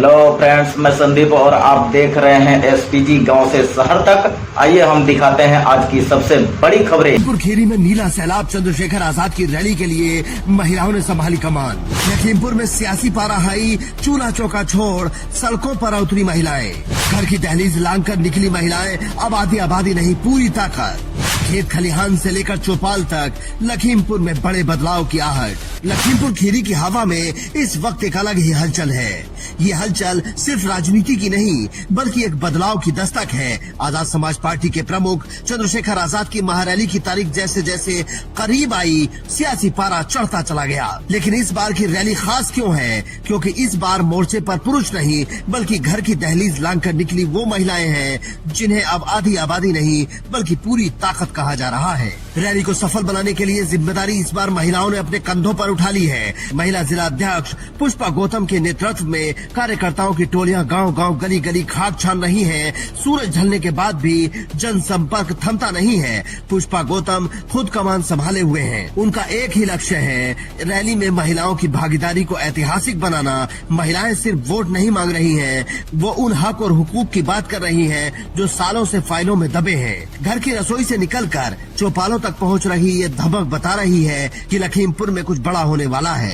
Hello friends, मैं संदीप और आप देख रहे हैं एसपीजी गांव से शहर तक। आइए हम दिखाते हैं आज की सबसे बड़ी खबरें। लखीमपुर खीरी में नीला सैलाब चंद्रशेखर आजाद की रैली के लिए महिलाओं ने संभाली कमान। लखीमपुर में सियासी पारा हाई, चूल्हा चौका छोड़ सड़कों पर उतरी महिलाएं। घर की दहलीज लांग कर निकली महिलाएं, अब आधी आबादी नहीं पूरी ताकत। खेत खलिहान से लेकर चौपाल तक लखीमपुर में बड़े बदलाव की आहट। लखीमपुर खीरी की हवा में इस वक्त एक अलग ही हलचल है। ये हलचल सिर्फ राजनीति की नहीं बल्कि एक बदलाव की दस्तक है। आजाद समाज पार्टी के प्रमुख चंद्रशेखर आजाद की महारैली की तारीख जैसे जैसे करीब आई, सियासी पारा चढ़ता चला गया। लेकिन इस बार की रैली खास क्यों है? क्योंकि इस बार मोर्चे पर पुरुष नहीं बल्कि घर की दहलीज लांग कर निकली वो महिलाएं हैं जिन्हें अब आधी आबादी नहीं बल्कि पूरी ताकत कहा जा रहा है। रैली को सफल बनाने के लिए जिम्मेदारी इस बार महिलाओं ने अपने कंधों पर उठा ली है। महिला जिला अध्यक्ष पुष्पा गौतम के नेतृत्व में कार्यकर्ताओं की टोलियां गांव गांव गली गली खाक छान रही हैं। सूरज ढलने के बाद भी जनसंपर्क थमता नहीं है। पुष्पा गौतम खुद कमान संभाले हुए हैं। उनका एक ही लक्ष्य है, रैली में महिलाओं की भागीदारी को ऐतिहासिक बनाना। महिलाएं सिर्फ वोट नहीं मांग रही हैं, वो उन हक और हुकूक की बात कर रही हैं जो सालों से फाइलों में दबे हैं। घर की रसोई से निकलकर चौपालों तक पहुंच रही ये धमक बता रही है कि लखीमपुर में कुछ बड़ा होने वाला है।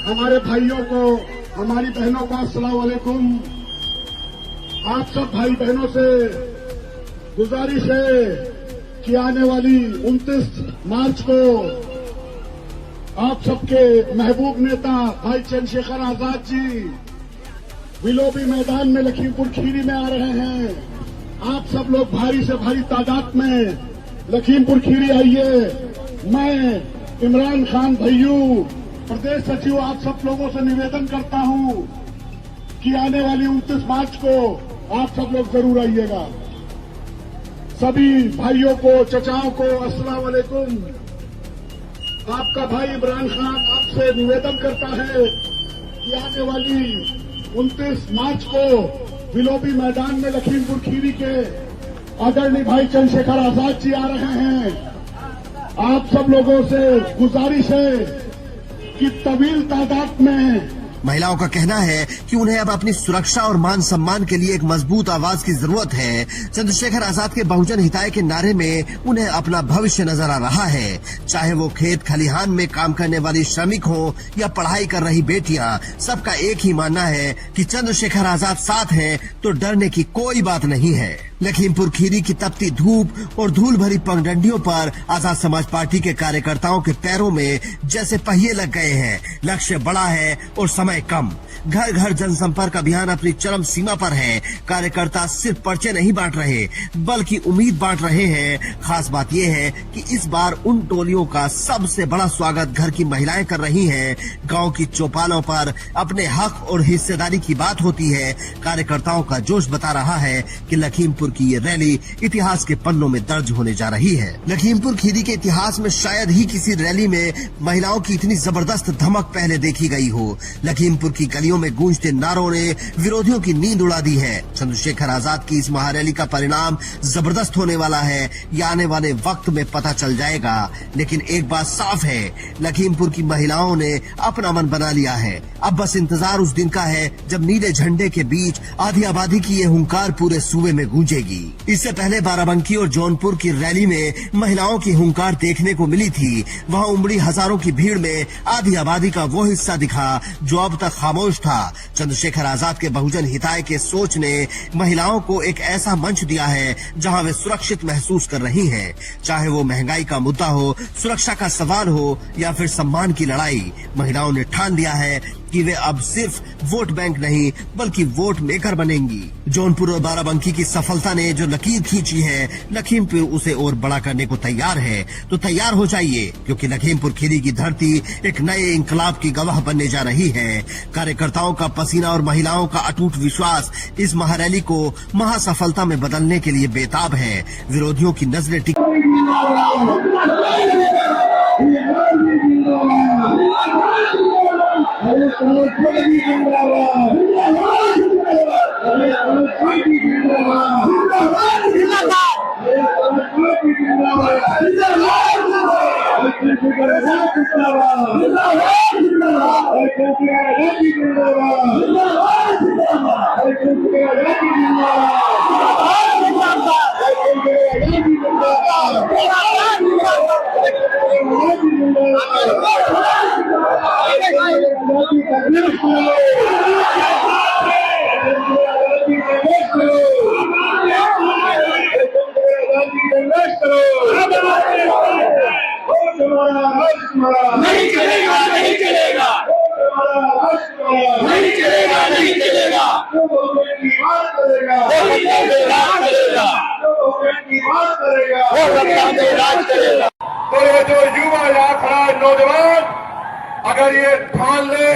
हमारे भाइयों को, हमारी बहनों को अस्सलाम वालेकुम। आप सब भाई बहनों से गुजारिश है कि आने वाली 29 मार्च को आप सबके महबूब नेता भाई चंद्रशेखर आजाद जी विलोबी मैदान में लखीमपुर खीरी में आ रहे हैं। आप सब लोग भारी से भारी तादाद में लखीमपुर खीरी आइए। मैं इमरान खान भैयू प्रदेश सचिव आप सब लोगों से निवेदन करता हूं कि आने वाली 29 मार्च को आप सब लोग जरूर आइएगा। सभी भाइयों को, चचाओं को अस्सलाम वालेकुम। आपका भाई इमरान खान आपसे निवेदन करता है कि आने वाली 29 मार्च को विलोबी मैदान में लखीमपुर खीरी के आदरणीय भाई चंद्रशेखर आजाद जी आ रहे हैं। आप सब लोगों से गुजारिश है कि तवील तादाद में महिलाओं का कहना है कि उन्हें अब अपनी सुरक्षा और मान सम्मान के लिए एक मजबूत आवाज की जरूरत है। चंद्रशेखर आजाद के बहुजन हिताय के नारे में उन्हें अपना भविष्य नजर आ रहा है। चाहे वो खेत खलिहान में काम करने वाली श्रमिक हो या पढ़ाई कर रही बेटियां, सबका एक ही मानना है कि चंद्रशेखर आजाद साथ हैं तो डरने की कोई बात नहीं है। लखीमपुर खीरी की तपती धूप और धूल भरी पगडंडियों पर आजाद समाज पार्टी के कार्यकर्ताओं के पैरों में जैसे पहिए लग गए हैं। लक्ष्य बड़ा है और समय कम। घर घर जनसंपर्क अभियान अपनी चरम सीमा पर है। कार्यकर्ता सिर्फ पर्चे नहीं बांट रहे बल्कि उम्मीद बांट रहे हैं। खास बात यह है कि इस बार उन टोलियों का सबसे बड़ा स्वागत घर की महिलाएं कर रही हैं। गांव की चौपालों पर अपने हक और हिस्सेदारी की बात होती है। कार्यकर्ताओं का जोश बता रहा है कि लखीमपुर की ये रैली इतिहास के पन्नों में दर्ज होने जा रही है। लखीमपुर खीरी के इतिहास में शायद ही किसी रैली में महिलाओं की इतनी जबरदस्त धमक पहले देखी गई हो। लखीमपुर की गलियों में गूंजते नारों ने विरोधियों की नींद उड़ा दी है। चंद्रशेखर आजाद की इस महारैली का परिणाम जबरदस्त होने वाला है। ये आने वाले वक्त में पता चल जाएगा। लेकिन एक बात साफ है, लखीमपुर की महिलाओं ने अपना मन बना लिया है। अब बस इंतजार उस दिन का है जब नीले झंडे के बीच आधी आबादी की ये हुंकार पूरे सूबे में गूंजेगी। इससे पहले बाराबंकी और जौनपुर की रैली में महिलाओं की हुंकार देखने को मिली थी। वहाँ उमड़ी हजारों की भीड़ में आधी आबादी का वो हिस्सा दिखा जो अब तक खामोश था। चंद्रशेखर आजाद के बहुजन हिताय के सोच ने महिलाओं को एक ऐसा मंच दिया है जहां वे सुरक्षित महसूस कर रही हैं। चाहे वो महंगाई का मुद्दा हो, सुरक्षा का सवाल हो या फिर सम्मान की लड़ाई, महिलाओं ने ठान लिया है कि वे अब सिर्फ वोट बैंक नहीं बल्कि वोट मेकर बनेंगी। जौनपुर और बाराबंकी की सफलता ने जो लकीर खींची है, लखीमपुर उसे और बड़ा करने को तैयार है। तो तैयार हो जाइए क्योंकि लखीमपुर खीरी की धरती एक नए इंकलाब की गवाह बनने जा रही है। कार्यकर्ताओं का पसीना और महिलाओं का अटूट विश्वास इस महारैली को महासफलता में बदलने के लिए बेताब है। विरोधियों की नजरें नहीं चलेगा, नहीं चलेगा, नहीं चलेगा, नहीं चलेगा, वो सत्ता में राज करेगा। तो ये जो युवा यहाँ खड़ा है नौजवान, अगर ये ठान ले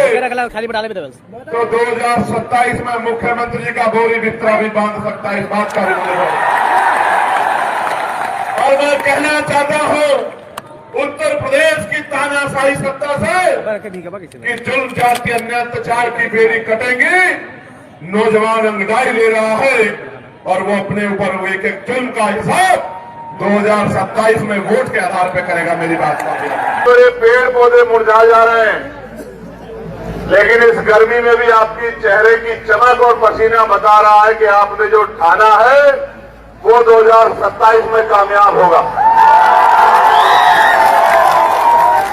तो 2027 में मुख्यमंत्री जी का बोरी बिस्तरा भी बांध सकता है। इस बात का भी मुझे और मैं कहना चाहता हूं उत्तर प्रदेश की तानाशाही सत्ता से कि जुल्म जाति अन्याय अत्याचार की बेड़ी कटेंगी। नौजवान अंगड़ाई ले रहा है और वो अपने ऊपर वो एक एक जुल्म का हिसाब 2027 में वोट के आधार पर करेगा। मेरी बात का तो ये पेड़ पौधे मुरझा जा रहे हैं, लेकिन इस गर्मी में भी आपकी चेहरे की चमक और पसीना बता रहा है कि आपने जो ठाना है वो 2027 में कामयाब होगा।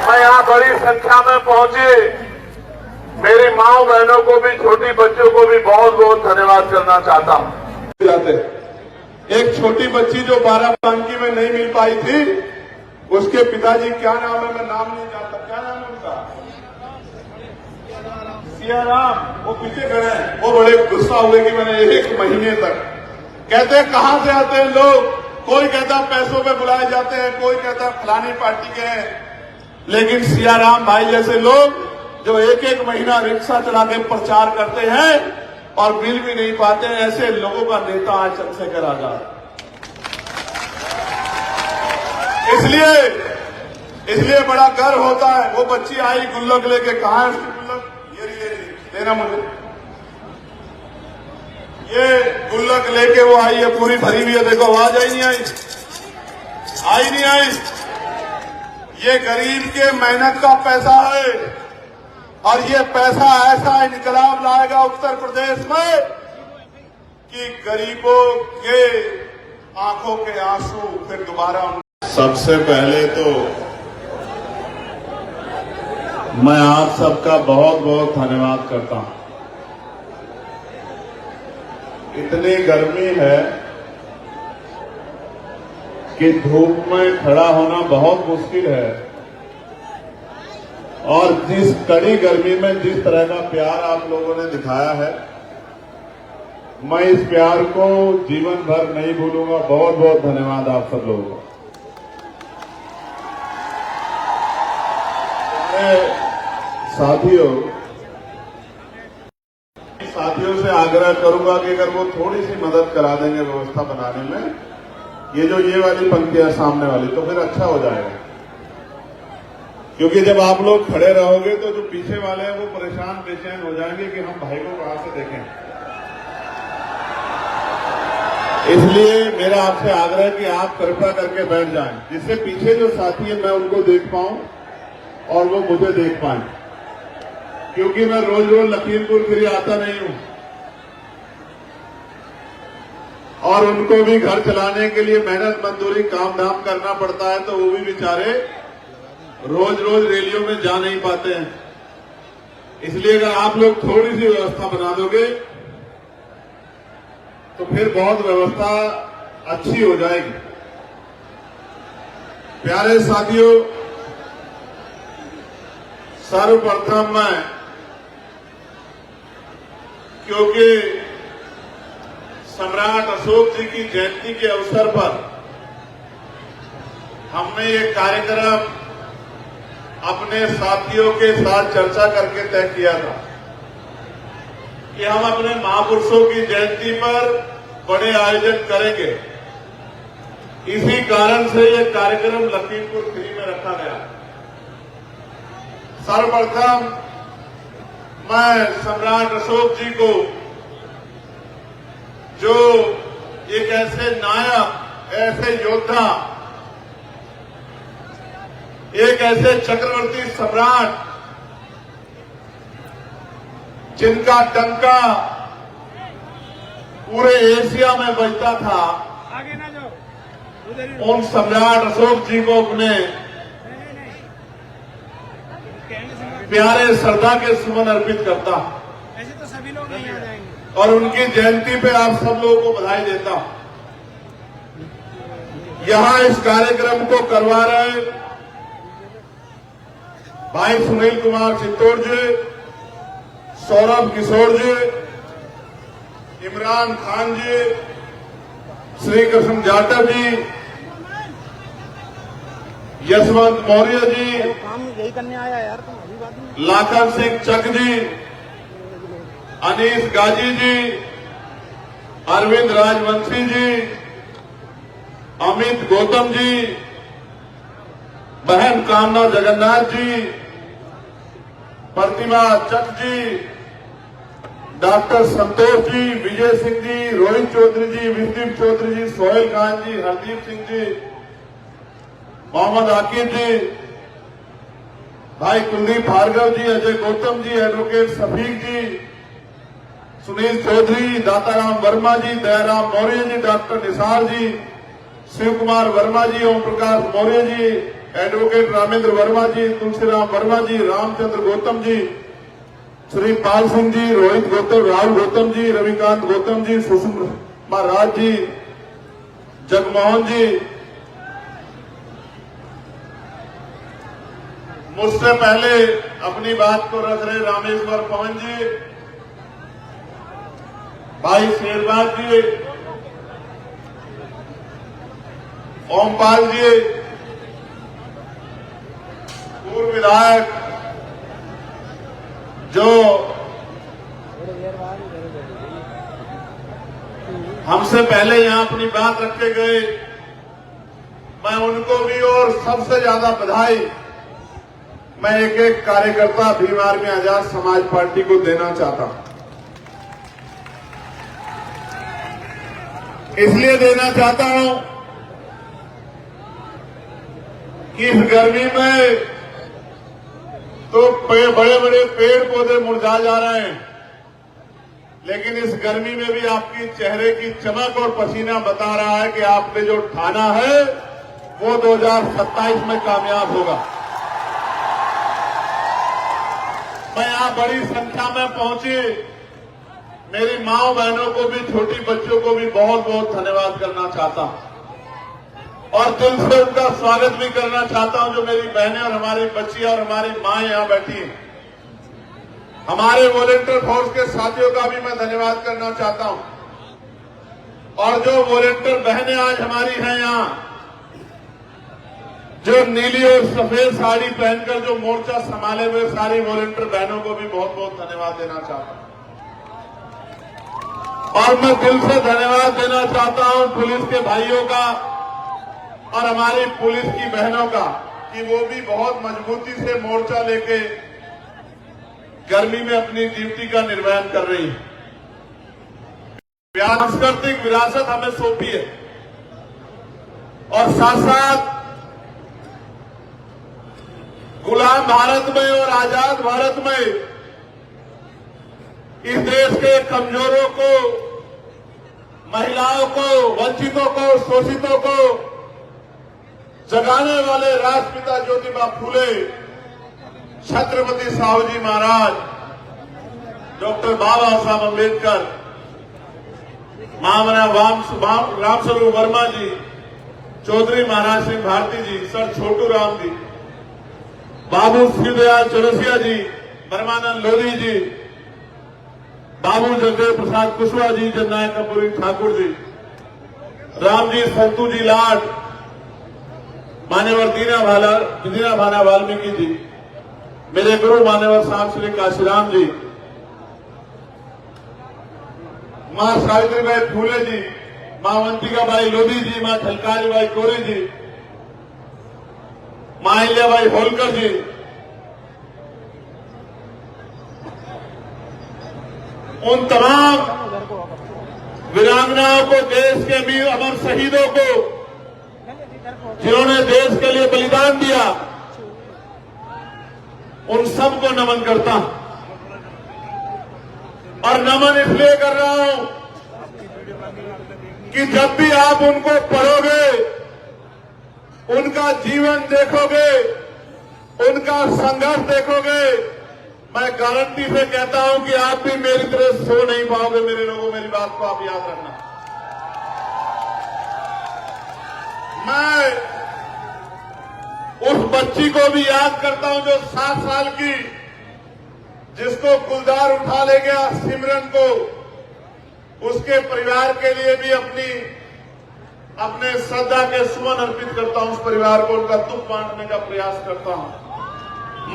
मैं यहाँ बड़ी संख्या में पहुंचे, मेरी माँ बहनों को भी छोटी बच्चों को भी बहुत बहुत धन्यवाद करना चाहता हूँ। एक छोटी बच्ची जो बाराबंकी में नहीं मिल पाई थी, उसके पिताजी क्या नाम है मैं नाम नहीं जानता, क्या नाम है उनका? सियाराम। वो पीछे खड़े हैं, वो बड़े गुस्सा हुए कि मैंने 1 महीने तक कहते हैं कहां से आते हैं लोग, कोई कहता पैसों पे बुलाए जाते हैं, कोई कहता फलानी पार्टी के हैं, लेकिन सियाराम भाई जैसे लोग जो 1 महीना रिक्शा चला के प्रचार करते हैं और मिल भी नहीं पाते हैं, ऐसे लोगों का नेता आज चंद्रशेखर आजाद। इसलिए बड़ा गर्व होता है। वो बच्ची आई गुल्लक लेके, कहाँ है उसकी गुल्लक? ये देना मुझे। ये गुल्लक लेके वो आई है, पूरी भरी हुई है, देखो आवाज आई नहीं आई। ये गरीब के मेहनत का पैसा है और ये पैसा ऐसा इनकलाब लाएगा उत्तर प्रदेश में कि गरीबों के आंखों के आंसू फिर दोबारा। सबसे पहले तो मैं आप सबका बहुत बहुत धन्यवाद करता हूं। इतनी गर्मी है कि धूप में खड़ा होना बहुत मुश्किल है और जिस कड़ी गर्मी में जिस तरह का प्यार आप लोगों ने दिखाया है, मैं इस प्यार को जीवन भर नहीं भूलूंगा। बहुत बहुत धन्यवाद आप सब लोगों को। साथियों से आग्रह करूंगा कि अगर वो थोड़ी सी मदद करा देंगे व्यवस्था बनाने में, ये वाली पंक्तियां सामने वाली, तो फिर अच्छा हो जाएगा। क्योंकि जब आप लोग खड़े रहोगे तो जो पीछे वाले हैं वो परेशान बेचैन हो जाएंगे कि हम भाई को कहां से देखें। इसलिए मेरा आपसे आग्रह कि आप कृपया करके बैठ जाएं, जिससे पीछे जो साथी है मैं उनको देख पाऊं और वो मुझे देख पाएं। क्योंकि मैं रोज रोज लखीमपुर खीरी आता नहीं हूं और उनको भी घर चलाने के लिए मेहनत मजदूरी काम धाम करना पड़ता है, तो वो भी बेचारे रोज रोज रैलियों में जा नहीं पाते हैं। इसलिए अगर आप लोग थोड़ी सी व्यवस्था बना दोगे तो फिर बहुत व्यवस्था अच्छी हो जाएगी। प्यारे साथियों, सर्वप्रथम मैं, क्योंकि सम्राट अशोक जी की जयंती के अवसर पर हमने ये कार्यक्रम अपने साथियों के साथ चर्चा करके तय किया था कि हम अपने महापुरुषों की जयंती पर बड़े आयोजन करेंगे। इसी कारण से ये कार्यक्रम लखीमपुर खीरी में रखा गया। सर्वप्रथम मैं सम्राट अशोक जी को, जो एक ऐसे नायक, ऐसे योद्धा, एक ऐसे चक्रवर्ती सम्राट जिनका डंका पूरे एशिया में बजता था, उन सम्राट अशोक जी को अपने प्यारे श्रद्धा के सुमन अर्पित करता। ऐसे तो सभी लोग नहीं आ जाएंगे और उनकी जयंती पे आप सब लोगों को बधाई देता हूं। यहां इस कार्यक्रम को करवा रहे भाई सुनील कुमार चित्तौड़ जी, सौरभ किशोर जी, इमरान खान जी, श्री कृष्ण जाटव जी, यशवंत मौर्य जी, काम यही करने आया यार तुम अभी बात नहीं। लाखन सिंह चक जी, अनीस गाजी जी, अरविंद राजवंशी जी, अमित गौतम जी, बहन कामना जगन्नाथ जी, प्रतिमा चक जी, डॉक्टर संतोष जी, विजय सिंह जी, रोहित चौधरी जी, विष्णु चौधरी जी, सोहेल खान जी, हरदीप सिंह जी, मोहम्मद आकिब जी, भाई कुलदीप भार्गव जी, अजय गौतम जी, एडवोकेट सफीक जी, सुनील चौधरी, दाताराम वर्मा जी, दयाराम मौर्य जी, डॉक्टर निसार जी, शिव कुमार वर्मा जी, ओम प्रकाश मौर्य जी, एडवोकेट रामेंद्र वर्मा जी, तुलसीराम वर्मा जी, रामचंद्र गौतम जी, श्री पाल सिंह जी, रोहित गौतम, राहुल गौतम जी, रविकांत गौतम जी, सुषमा राज जी, जगमोहन जी, मुझसे पहले अपनी बात को रख रहे रामेश्वर पवन जी, भाई शेरबाज जी, ओमपाल जी, पूर्व विधायक जो हमसे पहले यहां अपनी बात रख के गए, मैं उनको भी और सबसे ज्यादा बधाई मैं एक एक कार्यकर्ता भीम आर्मी आजाद समाज पार्टी को देना चाहता हूं। इसलिए देना चाहता हूं कि इस गर्मी में तो बड़े बड़े पेड़ पौधे मुरझा जा रहे हैं, लेकिन इस गर्मी में भी आपकी चेहरे की चमक और पसीना बता रहा है कि आपने जो ठाना है वो 2027 में कामयाब होगा। मैं यहां बड़ी संख्या में पहुंची, मेरी माओ बहनों को भी, छोटी बच्चों को भी बहुत बहुत धन्यवाद करना चाहता हूं और दिल से उनका स्वागत भी करना चाहता हूं। जो मेरी बहनें और हमारी बच्चियां और हमारी मां यहां बैठी हैं, हमारे वॉलंटियर फोर्स के साथियों का भी मैं धन्यवाद करना चाहता हूं और जो वॉलंटियर बहनें आज हमारी हैं यहां, जो नीली और सफेद साड़ी पहनकर जो मोर्चा संभाले हुए सारी वॉलंटियर बहनों को भी बहुत बहुत धन्यवाद देना चाहता हूं और मैं दिल से धन्यवाद देना चाहता हूं पुलिस के भाइयों का और हमारी पुलिस की बहनों का कि वो भी बहुत मजबूती से मोर्चा लेके गर्मी में अपनी ड्यूटी का निर्वहन कर रही है। सांस्कृतिक विरासत हमें सौंपी है और साथ साथ गुलाम भारत में और आजाद भारत में इस देश के कमजोरों को, महिलाओं को, वंचितों को, शोषितों को जगाने वाले राष्ट्रपिता ज्योतिबा फूले, छत्रपति साहूजी महाराज, डॉक्टर बाबा साहब अम्बेडकर, महामना रामस्वरूप वर्मा जी, चौधरी महाराज सिंह भारती जी, सर छोटू राम जी, बाबू शिवदयाल चौरसिया जी, ब्रह्मानंद लोधी जी, बाबू जगदेव प्रसाद कुशवाहा जी, जननायक कपूरी ठाकुर जी, रामजी संतू जी लाड, मान्यवर दीना भाना वाल्मीकि जी, मेरे गुरु मान्यवर साहब श्री काशीराम जी, मां सावित्रीबाई फूले जी, मां वंतिकाबाई लोधी जी, मां झलकारीबाई कोरी जी, मां अहिल्याबाई होलकर जी, उन तमाम वीरांगनाओं को, देश के वीर अमर शहीदों को जिन्होंने देश के लिए बलिदान दिया, उन सबको नमन करता हूं और नमन इसलिए कर रहा हूं कि जब भी आप उनको पढ़ोगे, उनका जीवन देखोगे, उनका संघर्ष देखोगे, मैं गारंटी से कहता हूं कि आप भी मेरी तरह सो नहीं पाओगे। मेरे लोगों, मेरी बात को आप याद रखना। मैं उस बच्ची को भी याद करता हूं जो 7 साल की, जिसको कुलदार उठा ले गया, सिमरन को। उसके परिवार के लिए भी अपने श्रद्धा के सुमन अर्पित करता हूं। उस परिवार को उनका दुख बांटने का प्रयास करता हूं।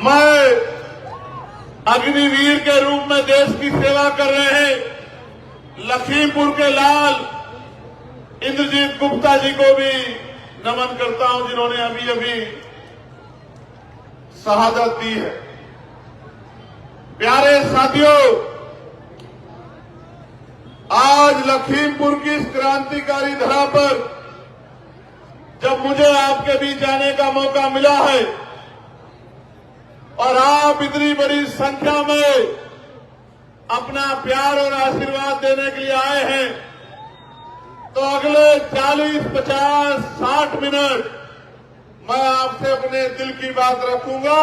मैं अग्निवीर के रूप में देश की सेवा कर रहे हैं लखीमपुर के लाल इंद्रजीत गुप्ता जी को भी नमन करता हूं, जिन्होंने अभी अभी शहादत दी है। प्यारे साथियों, आज लखीमपुर की इस क्रांतिकारी धरा पर जब मुझे आपके बीच आने का मौका मिला है और आप इतनी बड़ी संख्या में अपना प्यार और आशीर्वाद देने के लिए आए हैं, तो अगले 40, 50, 60 मिनट मैं आपसे अपने दिल की बात रखूंगा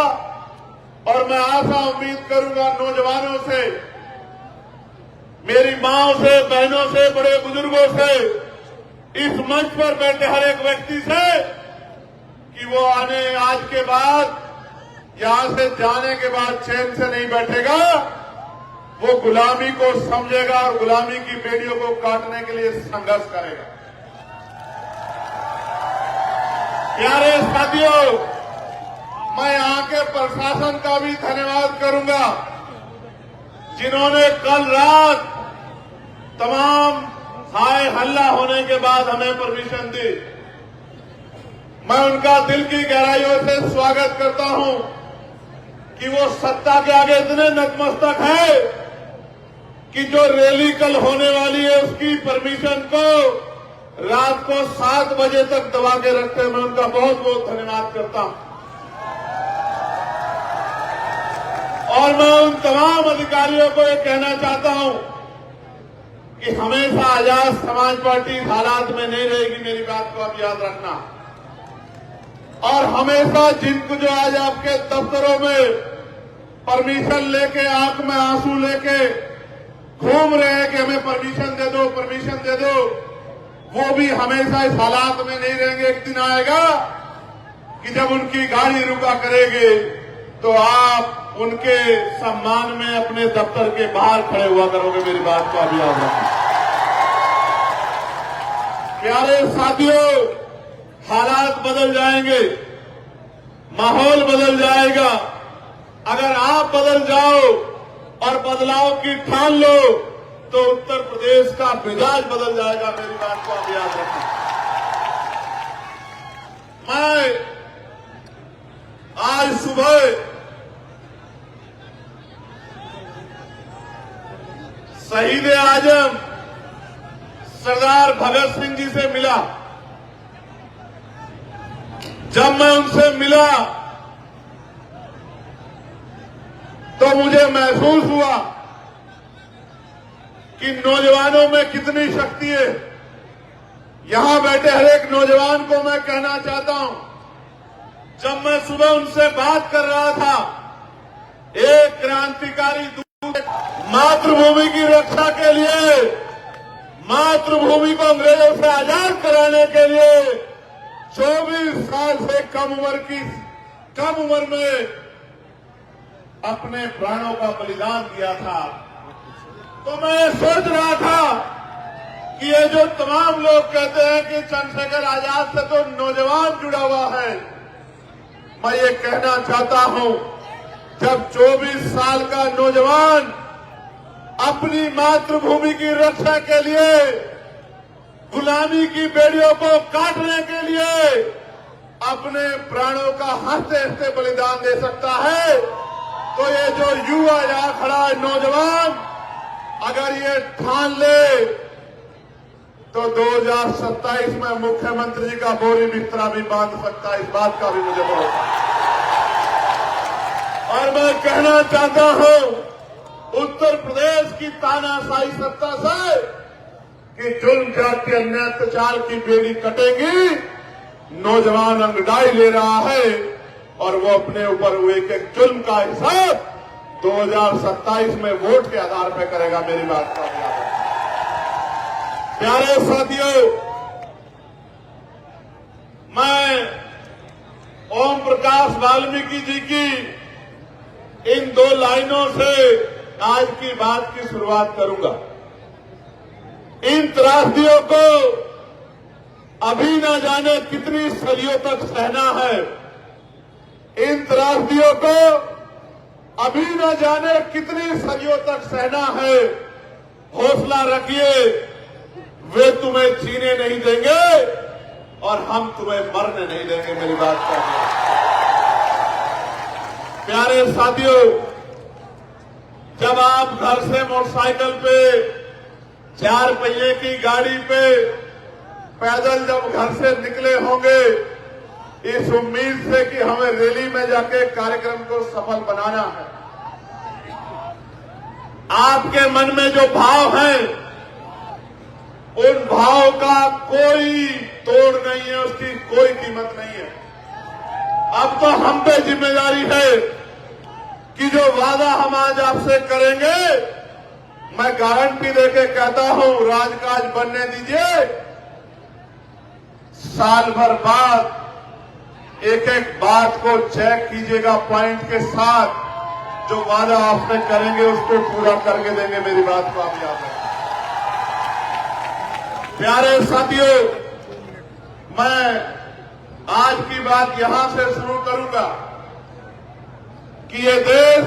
और मैं आशा उम्मीद करूंगा नौजवानों से, मेरी माओं से, बहनों से, बड़े बुजुर्गों से, इस मंच पर बैठे हर एक व्यक्ति से कि वो आज के बाद, यहां से जाने के बाद चैन से नहीं बैठेगा। वो गुलामी को समझेगा और गुलामी की बेड़ियों को काटने के लिए संघर्ष करेगा। प्यारे साथियों, मैं यहां के प्रशासन का भी धन्यवाद करूंगा, जिन्होंने कल रात तमाम हाय हल्ला होने के बाद हमें परमिशन दी। मैं उनका दिल की गहराइयों से स्वागत करता हूं कि वो सत्ता के आगे इतने नतमस्तक है कि जो रैली कल होने वाली है उसकी परमिशन को रात को 7 बजे तक दबा के रखते हैं। मैं उनका बहुत बहुत धन्यवाद करता हूं और मैं उन तमाम अधिकारियों को ये कहना चाहता हूं कि हमेशा आजाद समाज पार्टी इस हालात में नहीं रहेगी, मेरी बात को आप याद रखना। और हमेशा जिनको जो आज आपके दफ्तरों में परमिशन लेके, आंख में आंसू लेके घूम रहे हैं कि हमें परमिशन दे दो, परमिशन दे दो, वो भी हमेशा इस हालात में नहीं रहेंगे। एक दिन आएगा कि जब उनकी गाड़ी रुका करेगी तो आप उनके सम्मान में अपने दफ्तर के बाहर खड़े हुआ करोगे, मेरी बात को आप याद रखें। प्यारे साथियों, हालात बदल जाएंगे, माहौल बदल जाएगा। अगर आप बदल जाओ और बदलाव की ठान लो तो उत्तर प्रदेश का मिजाज बदल जाएगा, मेरी बात को आप याद रखें। मैं आज सुबह शहीद आजम सरदार भगत सिंह जी से मिला। जब मैं उनसे मिला तो मुझे महसूस हुआ कि नौजवानों में कितनी शक्ति है। यहां बैठे हर एक नौजवान को मैं कहना चाहता हूं, जब मैं सुबह उनसे बात कर रहा था, एक क्रांतिकारी मातृभूमि की रक्षा के लिए, मातृभूमि को अंग्रेजों से आजाद कराने के लिए 24 साल से कम उम्र में अपने प्राणों का बलिदान दिया था। तो मैं सोच रहा था कि ये जो तमाम लोग कहते हैं कि चंद्रशेखर आजाद से तो नौजवान जुड़ा हुआ है, मैं ये कहना चाहता हूं, जब 24 साल का नौजवान अपनी मातृभूमि की रक्षा के लिए, गुलामी की बेड़ियों को काटने के लिए अपने प्राणों का हंसते हंसते बलिदान दे सकता है, तो ये जो युवा यहां खड़ा है नौजवान, अगर ये ठान ले तो 2027 में मुख्यमंत्री जी का बोरी बिस्तरा भी बांध सकता है। इस बात का भी मुझे भरोसा है। और मैं कहना चाहता हूं उत्तर प्रदेश की तानाशाही सत्ता से कि जुल्म जाति अन्याय अत्याचार की बेड़ी कटेगी। नौजवान अंगड़ाई ले रहा है और वो अपने ऊपर हुए के जुल्म का हिसाब 2027 में वोट के आधार पर करेगा, मेरी बात का याद रखना। प्यारे साथियों, मैं ओम प्रकाश वाल्मीकि जी की इन 2 लाइनों से आज की बात की शुरुआत करूंगा। इन त्रासदियों को अभी न जाने कितनी सदियों तक सहना है। इन त्रासदियों को अभी न जाने कितनी सदियों तक सहना है। हौसला रखिए, वे तुम्हें जीने नहीं देंगे और हम तुम्हें मरने नहीं देंगे। मेरी बात का प्यारे साथियों, जब आप घर से मोटरसाइकिल पे, 4 पहिए की गाड़ी पे, पैदल जब घर से निकले होंगे इस उम्मीद से कि हमें रैली में जाके कार्यक्रम को सफल बनाना है, आपके मन में जो भाव है उन भाव का कोई तोड़ नहीं है, उसकी कोई कीमत नहीं है। अब तो हम पे जिम्मेदारी है कि जो वादा हम आज आपसे करेंगे, मैं गारंटी देके कहता हूं, राजकाज बनने दीजिए। साल भर बाद एक एक बात को चेक कीजिएगा पॉइंट के साथ, जो वादा आपसे करेंगे उसको पूरा करके देंगे। मेरी बात को आप याद रखें। प्यारे साथियों, मैं आज की बात यहां से शुरू करूंगा कि ये देश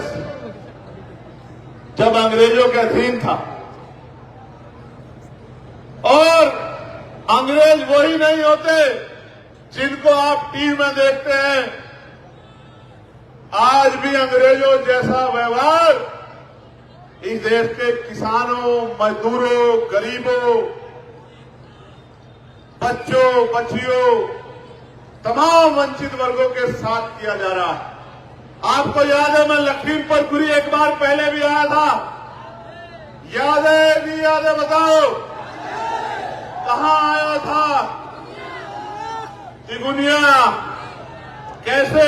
जब अंग्रेजों के अधीन था, और अंग्रेज वही नहीं होते जिनको आप टीवी में देखते हैं। आज भी अंग्रेजों जैसा व्यवहार इस देश के किसानों, मजदूरों, गरीबों, बच्चों, बच्चियों, तमाम वंचित वर्गों के साथ किया जा रहा है। आपको याद है, मैं लखीमपुर खीरी एक बार पहले भी आया था। याद है नहीं याद है बताओ? कहां आया था? तिगुनिया। कैसे?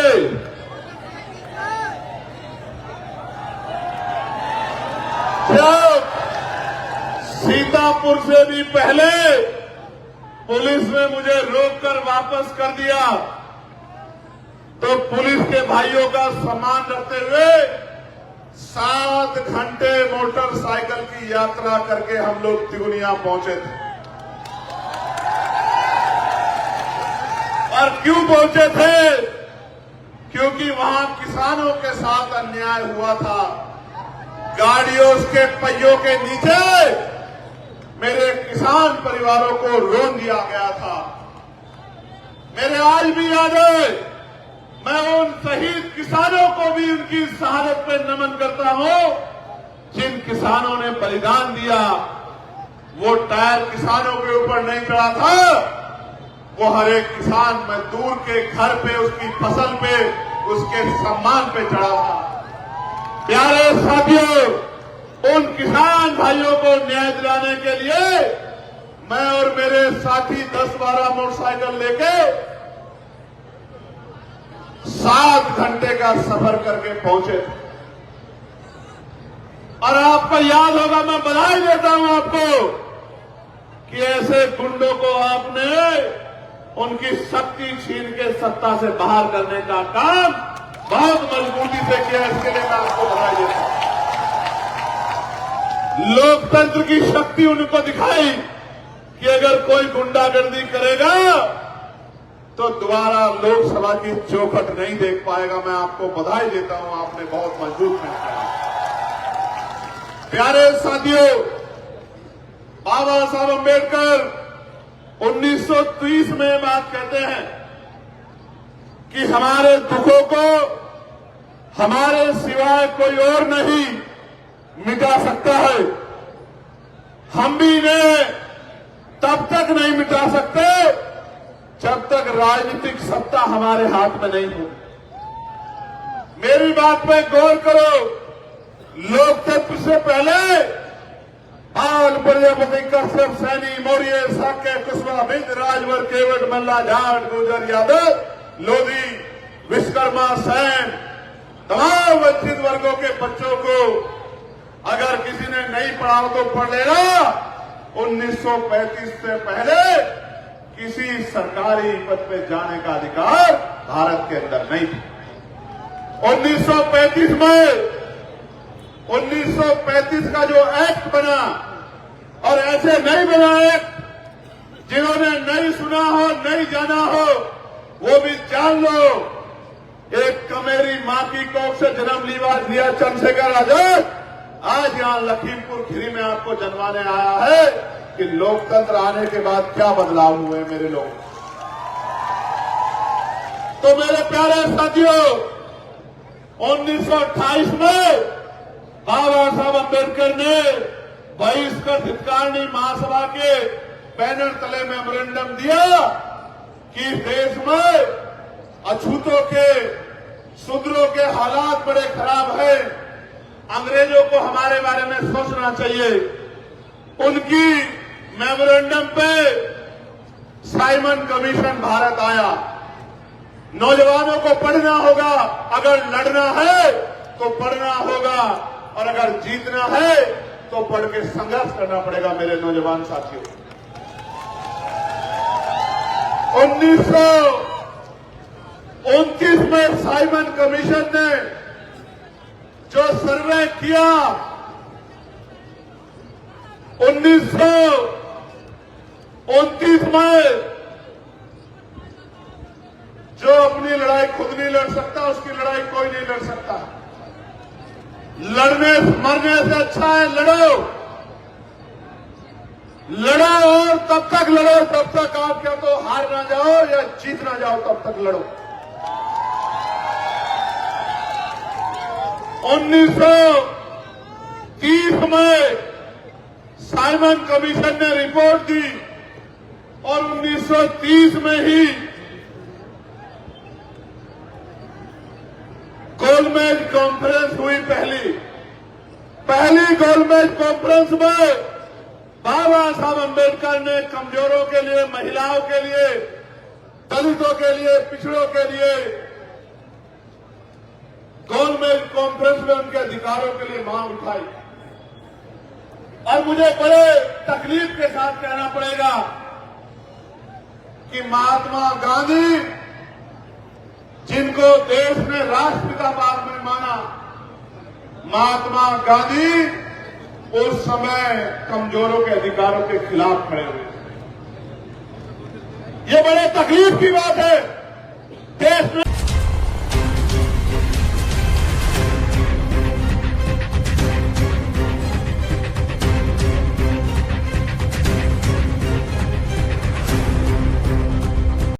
जब सीतापुर से भी पहले पुलिस ने मुझे रोककर वापस कर दिया, तो पुलिस के भाइयों का सम्मान रखते हुए 7 घंटे मोटरसाइकिल की यात्रा करके हम लोग तिगुनिया पहुंचे थे। और क्यों पहुंचे थे? क्योंकि वहां किसानों के साथ अन्याय हुआ था। गाड़ियों के पहियों के नीचे मेरे किसान परिवारों को रोन दिया गया था। मेरे आज भी याद है, मैं उन शहीद किसानों को भी उनकी शहादत पे नमन करता हूं, जिन किसानों ने बलिदान दिया। वो टायर किसानों के ऊपर नहीं चढ़ा था, वो हर एक किसान मजदूर के घर पे, उसकी फसल पे, उसके सम्मान पे चढ़ा था। प्यारे साथियों, उन किसान भाइयों को न्याय दिलाने के लिए मैं और मेरे साथी 10-12 मोटरसाइकिल लेके 7 घंटे का सफर करके पहुंचे। और आपको याद होगा, मैं बधाई देता हूं आपको कि ऐसे गुंडों को आपने उनकी शक्ति छीन के सत्ता से बाहर करने का काम बहुत मजबूती से किया। इसके लिए मैं आपको बधाई देता हूं। लोकतंत्र की शक्ति उनको दिखाई कि अगर कोई गुंडागर्दी करेगा तो दोबारा लोकसभा की चौखट नहीं देख पाएगा। मैं आपको बधाई देता हूं, आपने बहुत मजबूत में किया। प्यारे साथियों, बाबा साहब अम्बेडकर 1930 में बात कहते हैं कि हमारे दुखों को हमारे सिवाय कोई और नहीं मिटा सकता है। हम भी इन्हें तब तक नहीं मिटा सकते जब तक राजनीतिक सत्ता हमारे हाथ में नहीं हो। मेरी बात पे गौर करो। लोकतंत्र से पहले हाल प्रजापति, कश्यप, सैनी, मौर्य, साक्य, कुशवाहा, बिंद, राजभर, केवट, मल्ला, जाट, गुर्जर, यादव, लोधी, विश्वकर्मा, सैन, तमाम वंचित वर्गों के बच्चों को अगर किसी ने नहीं पढ़ा तो पढ़ लेना। 1935 से पहले किसी सरकारी पद पे जाने का अधिकार भारत के अंदर नहीं थी। 1935 में 1935 का जो एक्ट बना, और ऐसे नहीं बना एक्ट जिन्होंने नहीं सुना हो, नहीं जाना हो, वो भी जान लो। एक कमेरी मां की कोख से जन्म लिया चंद्रशेखर आजाद आज यहां लखीमपुर खीरी में आपको जन्माने आया है कि लोकतंत्र आने के बाद क्या बदलाव हुए मेरे लोग। तो मेरे प्यारे साथियों, 1928 में बाबा साहब अम्बेडकर ने बहिष्कृत हितकारिणी महासभा के बैनर तले मेमोरेंडम दिया कि देश में अछूतों के, शूद्रों के हालात बड़े खराब हैं, अंग्रेजों को हमारे बारे में सोचना चाहिए। उनकी मेमोरेंडम पे साइमन कमीशन भारत आया। नौजवानों को पढ़ना होगा, अगर लड़ना है तो पढ़ना होगा, और अगर जीतना है तो पढ़ के संघर्ष करना पड़ेगा मेरे नौजवान साथियों। 1929 में साइमन कमीशन ने जो सर्वे किया, 1929 में जो अपनी लड़ाई खुद नहीं लड़ सकता, उसकी लड़ाई कोई नहीं लड़ सकता। लड़ने मरने से अच्छा है लड़ो, लड़ो और तब तक लड़ो तब तक आप क्या तो हार ना जाओ या जीत ना जाओ, तब तक लड़ो। 1930 में साइमन कमीशन ने रिपोर्ट दी और 1930 में ही गोलमेज कॉन्फ्रेंस हुई। पहली गोलमेज कॉन्फ्रेंस में बाबा साहब अम्बेडकर ने कमजोरों के लिए, महिलाओं के लिए, दलितों के लिए, पिछड़ों के लिए गोलमेज कॉन्फ्रेंस में उनके अधिकारों के लिए मांग उठाई। और मुझे बड़े तकलीफ के साथ कहना पड़ेगा कि महात्मा गांधी, जिनको देश ने राष्ट्रपिता बाद में माना, महात्मा गांधी उस समय कमजोरों के अधिकारों के खिलाफ खड़े हुए। ये बड़े तकलीफ की बात है। देश में